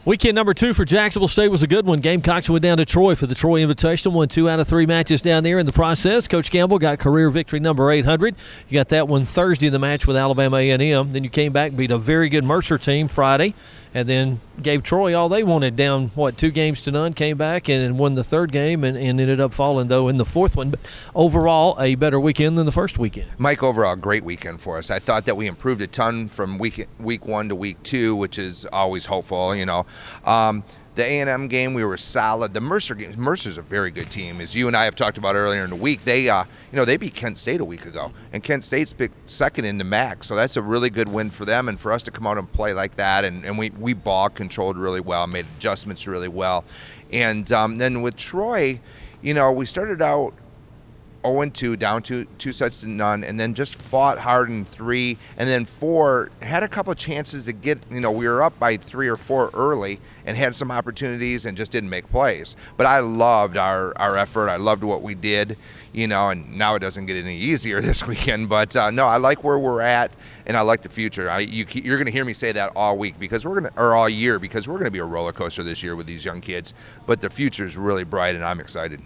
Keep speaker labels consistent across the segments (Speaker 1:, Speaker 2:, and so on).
Speaker 1: Weekend number 2 for Jacksonville State was a good one. Gamecocks went down to Troy for the Troy Invitational, won 2 out of 3 matches down there in the process. Coach Campbell got career victory number 800. You got that one Thursday in the match with Alabama A&M. Then you came back and beat a very good Mercer team Friday, and then gave Troy all they wanted, down, 2-0, came back and won the third game and ended up falling, though, in the fourth one. But overall, a better weekend than the first weekend.
Speaker 2: Mike, overall, great weekend for us. I thought that we improved a ton from week 1 to week 2, which is always hopeful, The A&M game, we were solid. The Mercer game, Mercer's a very good team. As you and I have talked about earlier in the week, they beat Kent State a week ago, and Kent State's picked second in the MAC, so that's a really good win for them. And for us to come out and play like that, and we ball controlled really well, made adjustments really well. And then with Troy, we started out 0-2, down 2-0, and then just fought hard in 3, and then 4, had a couple of chances to get, we were up by 3 or 4 early and had some opportunities and just didn't make plays. But I loved our effort. I loved what we did, and now it doesn't get any easier this weekend. But no, I like where we're at, and I like the future. You're going to hear me say that all week or all year, because we're going to be a roller coaster this year with these young kids. But the future is really bright, and I'm excited.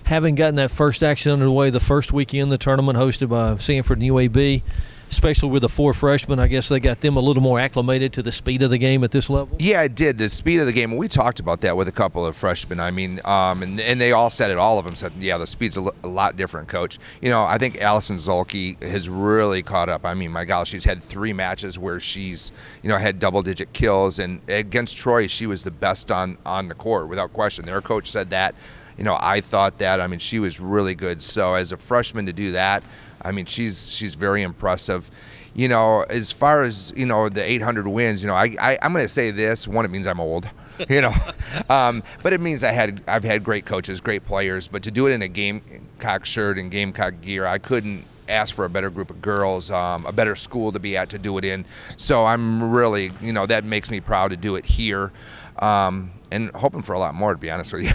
Speaker 1: Having gotten that first action underway the first weekend, the tournament hosted by Sanford and UAB, especially with the 4 freshmen, I guess they got them a little more acclimated to the speed of the game at this level? Yeah,
Speaker 2: it did. The speed of the game. We talked about that with a couple of freshmen. I mean, and they all said it. All of them said, yeah, the speed's a lot different, Coach. I think Allison Zolke has really caught up. I mean, my gosh, she's had 3 matches where she's, had double-digit kills. And against Troy, she was the best on the court, without question. Their coach said that. I thought that. I mean, she was really good. So as a freshman to do that, I mean, she's very impressive. As far as, the 800 wins, I'm going to say this. One, it means I'm old, but it means I've had great coaches, great players. But to do it in a Gamecock shirt and Gamecock gear, I couldn't ask for a better group of girls, a better school to be at to do it in. So I'm really, that makes me proud to do it here, and hoping for a lot more, to be honest with you.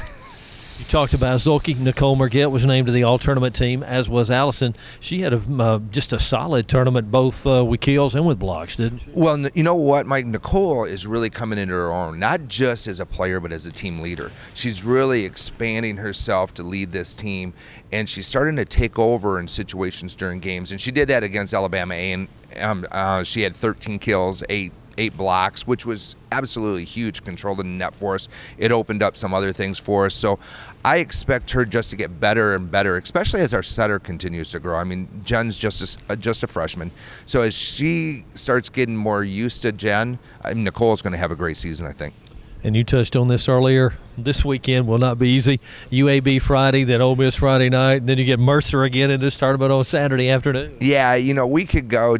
Speaker 1: You talked about Zolke. Nicole Merget was named to the all-tournament team, as was Allison. She had just a solid tournament, both with kills and with blocks, didn't she?
Speaker 2: Well, you know what, Mike? Nicole is really coming into her own, not just as a player, but as a team leader. She's really expanding herself to lead this team, and she's starting to take over in situations during games. And she did that against Alabama, and she had 13 kills, 8 blocks, which was absolutely huge, control the net for us. It opened up some other things for us. So I expect her just to get better and better, especially as our setter continues to grow. I mean, Jen's just a freshman. So as she starts getting more used to Jen, Nicole's going to have a great season, I think.
Speaker 1: And you touched on this earlier. This weekend will not be easy. UAB Friday, then Ole Miss Friday night, and then you get Mercer again in this tournament on Saturday afternoon.
Speaker 2: Yeah, we could go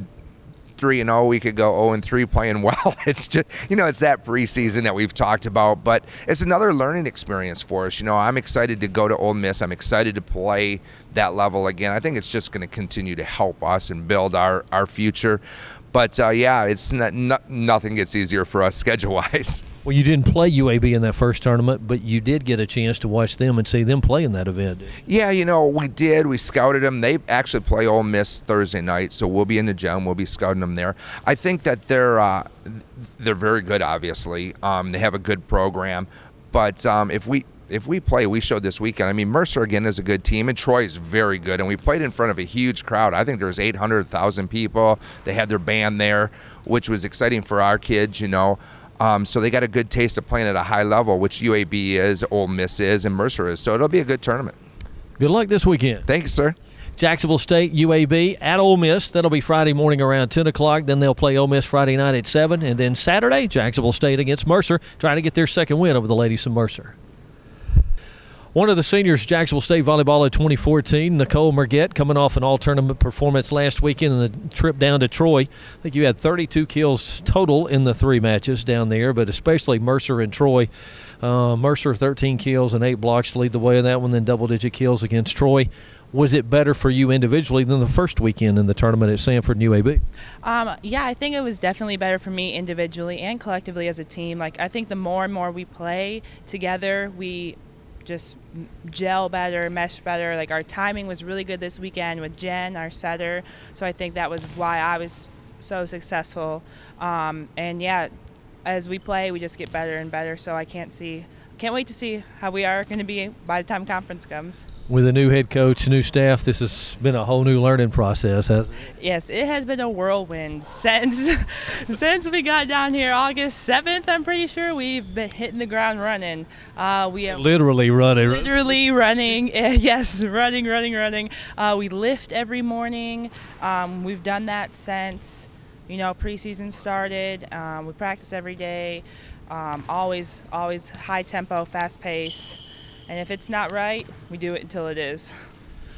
Speaker 2: 3-0, we could go 0-3 playing well. It's just, it's that preseason that we've talked about, but it's another learning experience for us. I'm excited to go to Ole Miss. I'm excited to play that level again. I think it's just going to continue to help us and build our future. But yeah, it's nothing gets easier for us schedule-wise.
Speaker 1: Well, you didn't play UAB in that first tournament, but you did get a chance to watch them and see them play in that event. Yeah,
Speaker 2: we did. We scouted them. They actually play Ole Miss Thursday night, so we'll be in the gym. We'll be scouting them there. I think that they're very good, obviously. They have a good program. But if we play, we showed this weekend. I mean, Mercer, again, is a good team, and Troy is very good. And we played in front of a huge crowd. I think there was 800,000 people. They had their band there, which was exciting for our kids, So they got a good taste of playing at a high level, which UAB is, Ole Miss is, and Mercer is. So it'll be a good tournament.
Speaker 1: Good luck this weekend.
Speaker 2: Thank you, sir.
Speaker 1: Jacksonville State, UAB at Ole Miss. That'll be Friday morning around 10 o'clock. Then they'll play Ole Miss Friday night at 7. And then Saturday, Jacksonville State against Mercer, trying to get their second win over the ladies from Mercer. One of the seniors, Jacksonville State Volleyball of 2014, Nicole Merget, coming off an all-tournament performance last weekend and the trip down to Troy. I think you had 32 kills total in the 3 matches down there, but especially Mercer and Troy. Mercer, 13 kills and 8 blocks to lead the way in that one, then double-digit kills against Troy. Was it better for you individually than the first weekend in the tournament at Sanford and UAB?
Speaker 3: Yeah, I think it was definitely better for me individually and collectively as a team. I think the more and more we play together, we just gel better, mesh better. Our timing was really good this weekend with Jen, our setter. So I think that was why I was so successful. And yeah, as we play, we just get better and better. So I can't wait to see how we are going to be by the time conference comes.
Speaker 1: With a new head coach, new staff, this has been a whole new learning process, hasn't it?
Speaker 3: Yes, it has been a whirlwind since we got down here August 7th. I'm pretty sure we've been hitting the ground running. We have
Speaker 1: Literally running.
Speaker 3: literally running. Yes, running. We lift every morning. We've done that since preseason started. We practice every day. Always high tempo, fast pace. And if it's not right, we do it until it is.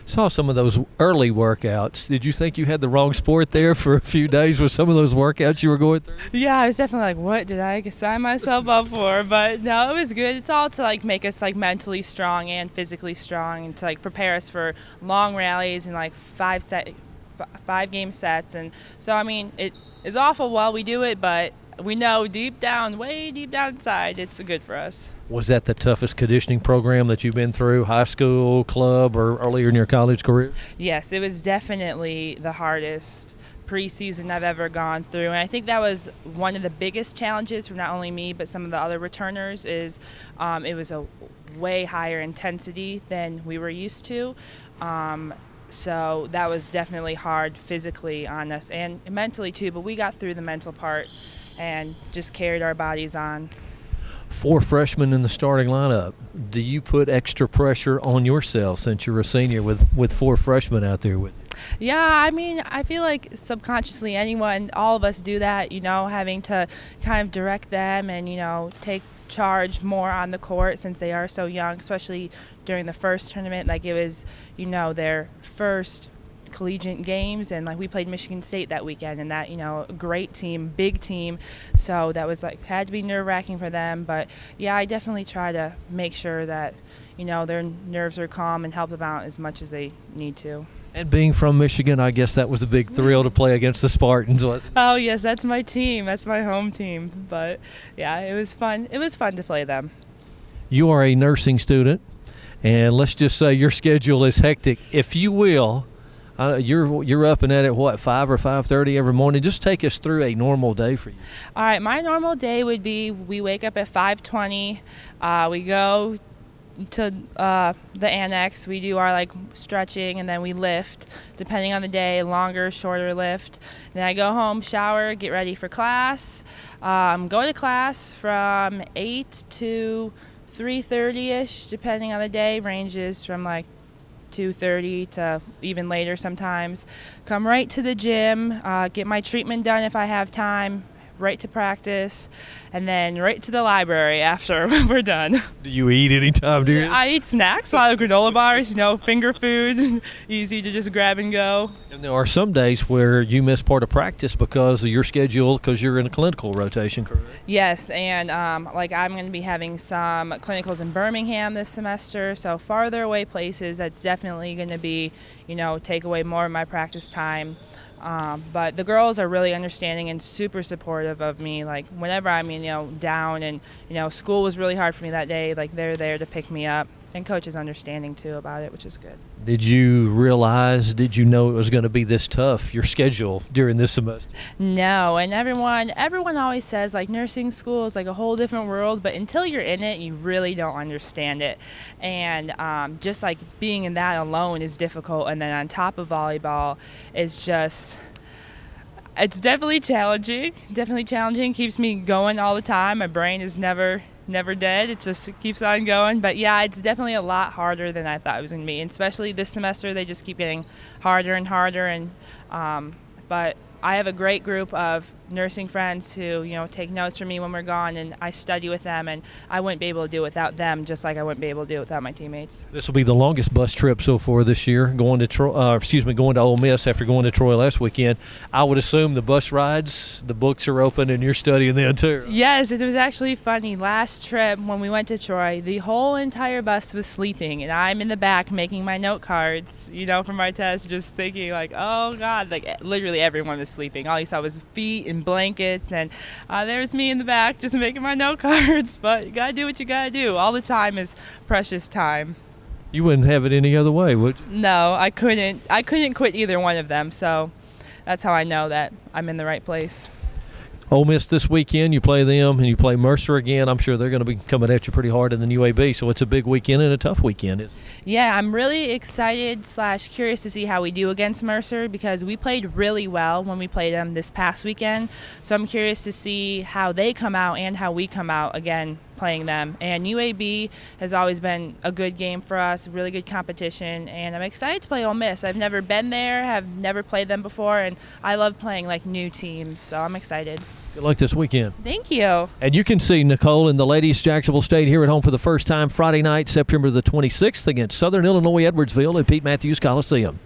Speaker 1: Saw some of those early workouts. Did you think you had the wrong sport there for a few days with some of those workouts you were going through?
Speaker 3: Yeah, I was definitely like, what did I sign myself up for? But no, it was good. It's all to make us mentally strong and physically strong, and to prepare us for long rallies and 5-game sets. And so it is awful while we do it, but we know way deep down inside, it's good for us.
Speaker 1: Was that the toughest conditioning program that you've been through, high school, club, or earlier in your college career?
Speaker 3: Yes, it was definitely the hardest preseason I've ever gone through. And I think that was one of the biggest challenges for not only me, but some of the other returners is it was a way higher intensity than we were used to. So that was definitely hard physically on us and mentally too, but we got through the mental part and just carried our bodies on.
Speaker 1: 4 freshmen in the starting lineup. Do you put extra pressure on yourself since you're a senior with 4 freshmen out there with you?
Speaker 3: Yeah, I feel like subconsciously all of us do that, having to kind of direct them and, take charge more on the court since they are so young, especially during the first tournament. It was, their first collegiate games, and we played Michigan State that weekend, and that great team, big team, so that was had to be nerve-wracking for them. But yeah, I definitely try to make sure that their nerves are calm and help them out as much as they need to.
Speaker 1: And being from Michigan, I guess that was a big thrill to play against the Spartans, wasn't it?
Speaker 3: Oh yes, that's my team, that's my home team. But yeah, it was fun to play them.
Speaker 1: You are a nursing student, and let's just say your schedule is hectic, if you will. You're up and at it, 5 or 5:30 every morning? Just take us through a normal day for you.
Speaker 3: All right, my normal day would be we wake up at 5:20. We go to the annex. We do our stretching, and then we lift, depending on the day, longer, shorter lift. Then I go home, shower, get ready for class. Go to class from 8 to 3:30ish, depending on the day. Ranges from 2:30 to even later sometimes. Come right to the gym, get my treatment done if I have time, right to practice, and then right to the library after we're done.
Speaker 1: Do you eat any time during?
Speaker 3: I eat snacks, a lot of granola bars, finger food, easy to just grab and go.
Speaker 1: And there are some days where you miss part of practice because of your schedule, because you're in a clinical rotation, correct?
Speaker 3: Yes, and I'm going to be having some clinicals in Birmingham this semester, so farther away places, that's definitely going to be, take away more of my practice time. But the girls are really understanding and super supportive of me. Whenever I'm, down and, school was really hard for me that day, they're there to pick me up. And coach is understanding too about it, which is good.
Speaker 1: Did you know it was going to be this tough, your schedule during this semester?
Speaker 3: No, and everyone always says nursing school is a whole different world, but until you're in it, you really don't understand it. And just being in that alone is difficult, and then on top of volleyball, it's definitely challenging, keeps me going all the time. My brain is never dead. It just keeps on going. But yeah, it's definitely a lot harder than I thought it was going to be. And especially this semester, they just keep getting harder and harder. And but I have a great group of nursing friends who, take notes from me when we're gone, and I study with them, and I wouldn't be able to do it without them, just like I wouldn't be able to do it without my teammates.
Speaker 1: This will be the longest bus trip so far this year, going to Ole Miss after going to Troy last weekend. I would assume the bus rides, the books are open, and you're studying then too.
Speaker 3: Yes, it was actually funny. Last trip when we went to Troy, the whole entire bus was sleeping, and I'm in the back making my note cards, for my test, just thinking oh God, literally everyone was sleeping. All you saw was feet and blankets, and there's me in the back just making my note cards. But you gotta do what you gotta do. All the time is precious time.
Speaker 1: You wouldn't have it any other way, would you?
Speaker 3: No, I couldn't quit either one of them, so that's how I know that I'm in the right place.
Speaker 1: Ole Miss this weekend, you play them, and you play Mercer again. I'm sure they're going to be coming at you pretty hard in the UAB, so it's a big weekend and a tough weekend.
Speaker 3: Yeah, I'm really excited / curious to see how we do against Mercer because we played really well when we played them this past weekend. So I'm curious to see how they come out and how we come out again playing them. And UAB has always been a good game for us, really good competition, and I'm excited to play Ole Miss. I've never been there, have never played them before, and I love playing like new teams, so I'm excited.
Speaker 1: Good luck this weekend.
Speaker 3: Thank you.
Speaker 1: And you can see Nicole and the ladies Jacksonville State here at home for the first time Friday night, September the 26th against Southern Illinois Edwardsville at Pete Matthews Coliseum.